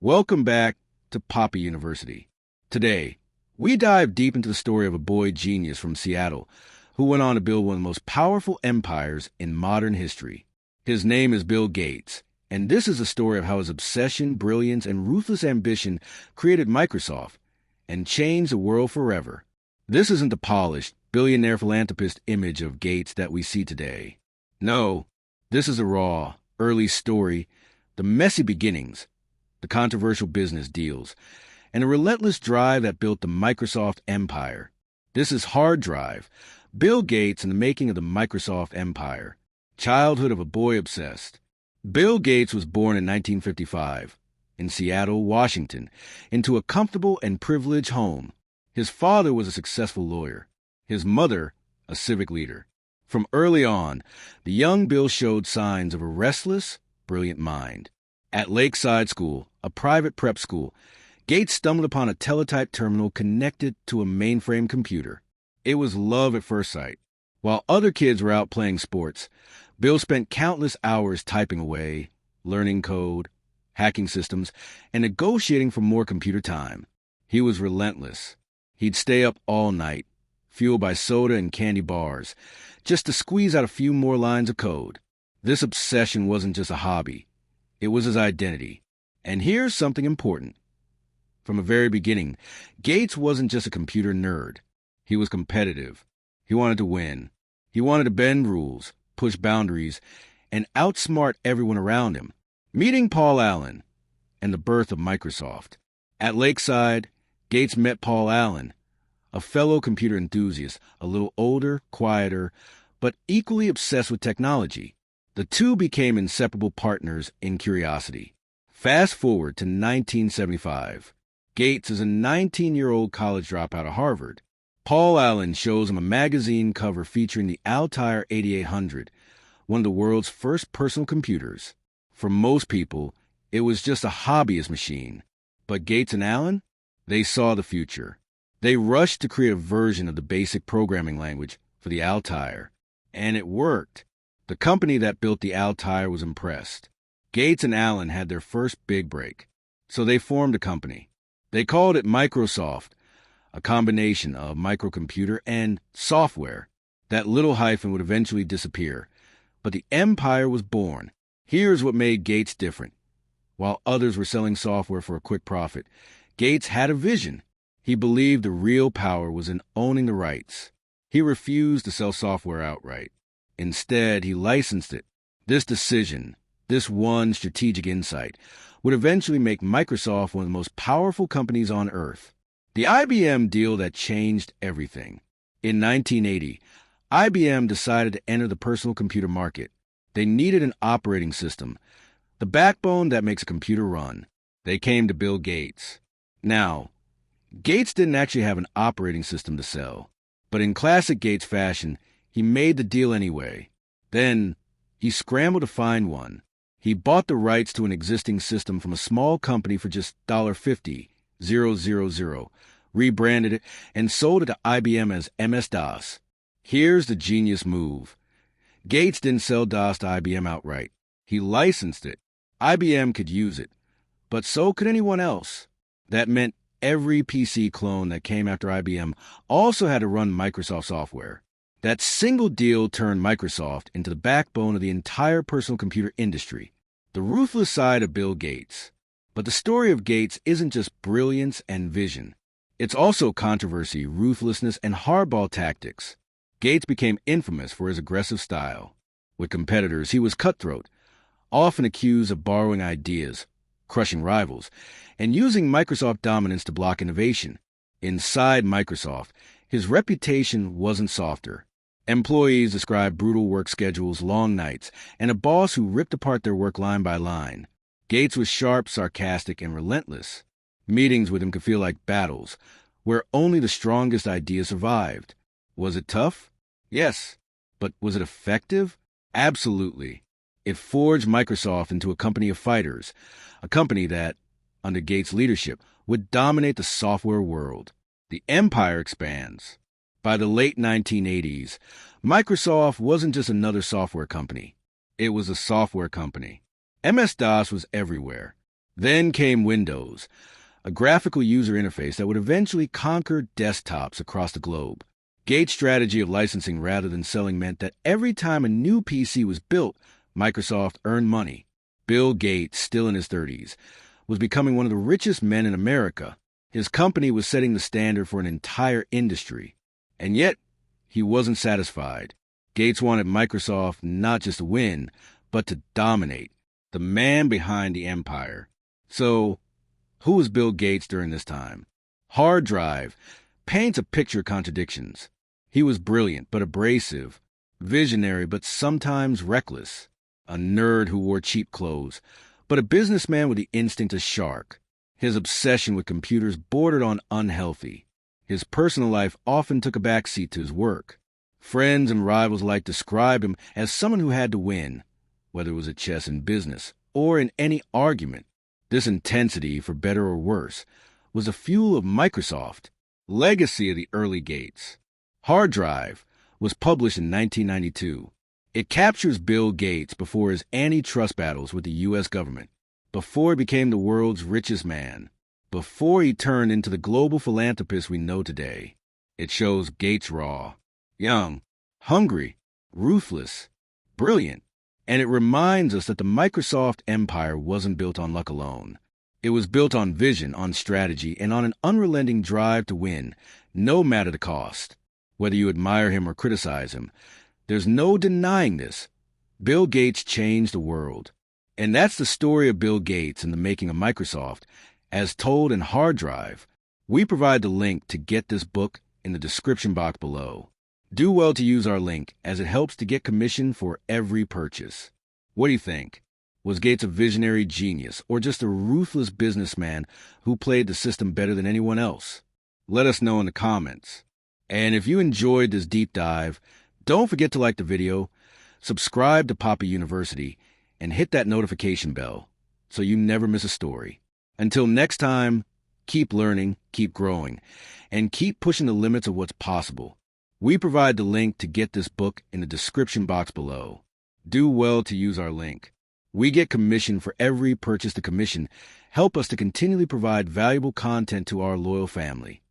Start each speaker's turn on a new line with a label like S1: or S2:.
S1: Welcome back to Papi University. Today, we dive deep into the story of a boy genius from Seattle who went on to build one of the most powerful empires in modern history. His name is Bill Gates, and this is a story of how his obsession, brilliance, and ruthless ambition created Microsoft and changed the world forever. This isn't the polished, billionaire philanthropist image of Gates that we see today. No, this is a raw, early story, the messy beginnings, the controversial business deals, and a relentless drive that built the Microsoft empire. This is Hard Drive, Bill Gates and the making of the Microsoft empire. Childhood of a boy obsessed. Bill Gates was born in 1955 in Seattle, Washington, into a comfortable and privileged home. His father was a successful lawyer, his mother a civic leader. From early on, the young Bill showed signs of a restless, brilliant mind. At Lakeside School, a private prep school, Gates stumbled upon a teletype terminal connected to a mainframe computer. It was love at first sight. While other kids were out playing sports, Bill spent countless hours typing away, learning code, hacking systems, and negotiating for more computer time. He was relentless. He'd stay up all night, fueled by soda and candy bars, just to squeeze out a few more lines of code. This obsession wasn't just a hobby. It was his identity. And here's something important. From the very beginning, Gates wasn't just a computer nerd. He was competitive. He wanted to win. He wanted to bend rules, push boundaries, and outsmart everyone around him. Meeting Paul Allen and the birth of Microsoft. At Lakeside, Gates met Paul Allen, a fellow computer enthusiast, a little older, quieter, but equally obsessed with technology. The two became inseparable partners in curiosity. Fast forward to 1975. Gates is a 19-year-old college dropout of Harvard. Paul Allen shows him a magazine cover featuring the Altair 8800, one of the world's first personal computers. For most people, it was just a hobbyist machine. But Gates and Allen, they saw the future. They rushed to create a version of the basic programming language for the Altair. And it worked. The company that built the Altair was impressed. Gates and Allen had their first big break. So they formed a company. They called it Microsoft, a combination of microcomputer and software. That little hyphen would eventually disappear. But the empire was born. Here's what made Gates different. While others were selling software for a quick profit, Gates had a vision. He believed the real power was in owning the rights. He refused to sell software outright. Instead, he licensed it. This decision, this one strategic insight, would eventually make Microsoft one of the most powerful companies on Earth. The IBM deal that changed everything. In 1980, IBM decided to enter the personal computer market. They needed an operating system, the backbone that makes a computer run. They came to Bill Gates. Now, Gates didn't actually have an operating system to sell, but in classic Gates fashion, he made the deal anyway. Then, he scrambled to find one. He bought the rights to an existing system from a small company for just $50,000, rebranded it, and sold it to IBM as MS-DOS. Here's the genius move. Gates didn't sell DOS to IBM outright. He licensed it. IBM could use it, but so could anyone else. That meant every PC clone that came after IBM also had to run Microsoft software. That single deal turned Microsoft into the backbone of the entire personal computer industry, the ruthless side of Bill Gates. But the story of Gates isn't just brilliance and vision. It's also controversy, ruthlessness, and hardball tactics. Gates became infamous for his aggressive style. With competitors, he was cutthroat, often accused of borrowing ideas, crushing rivals, and using Microsoft dominance to block innovation. Inside Microsoft, his reputation wasn't softer. Employees described brutal work schedules, long nights, and a boss who ripped apart their work line by line. Gates was sharp, sarcastic, and relentless. Meetings with him could feel like battles, where only the strongest ideas survived. Was it tough? Yes. But was it effective? Absolutely. It forged Microsoft into a company of fighters, a company that, under Gates' leadership, would dominate the software world. The empire expands. By the late 1980s, Microsoft wasn't just another software company. It was a software company. MS-DOS was everywhere. Then came Windows, a graphical user interface that would eventually conquer desktops across the globe. Gates' strategy of licensing rather than selling meant that every time a new PC was built, Microsoft earned money. Bill Gates, still in his 30s, was becoming one of the richest men in America. His company was setting the standard for an entire industry. And yet, he wasn't satisfied. Gates wanted Microsoft not just to win, but to dominate. The man behind the empire. So, who was Bill Gates during this time? Hard Drive paints a picture of contradictions. He was brilliant but abrasive, visionary but sometimes reckless, a nerd who wore cheap clothes, but a businessman with the instinct of shark. His obsession with computers bordered on unhealthy. His personal life often took a backseat to his work. Friends and rivals alike described him as someone who had to win, whether it was at chess in business or in any argument. This intensity, for better or worse, was the fuel of Microsoft, legacy of the early Gates. Hard Drive was published in 1992. It captures Bill Gates before his antitrust battles with the U.S. government, before he became the world's richest man, before he turned into the global philanthropist we know today. It shows Gates raw, young, hungry, ruthless, brilliant, and it reminds us that the Microsoft empire wasn't built on luck alone. It was built on vision, on strategy, and on an unrelenting drive to win, no matter the cost. Whether you admire him or criticize him, there's no denying this. Bill Gates changed the world. And that's the story of Bill Gates and the making of Microsoft, as told in Hard Drive. We provide the link to get this book in the description box below. Do well to use our link, as it helps to get commission for every purchase. What do you think? Was Gates a visionary genius, or just a ruthless businessman who played the system better than anyone else? Let us know in the comments. And if you enjoyed this deep dive, don't forget to like the video, subscribe to Papi University, and hit that notification bell so you never miss a story. Until next time, keep learning, keep growing, and keep pushing the limits of what's possible. We provide the link to get this book in the description box below. Do well to use our link. We get commission for every purchase. The commission help us to continually provide valuable content to our loyal family.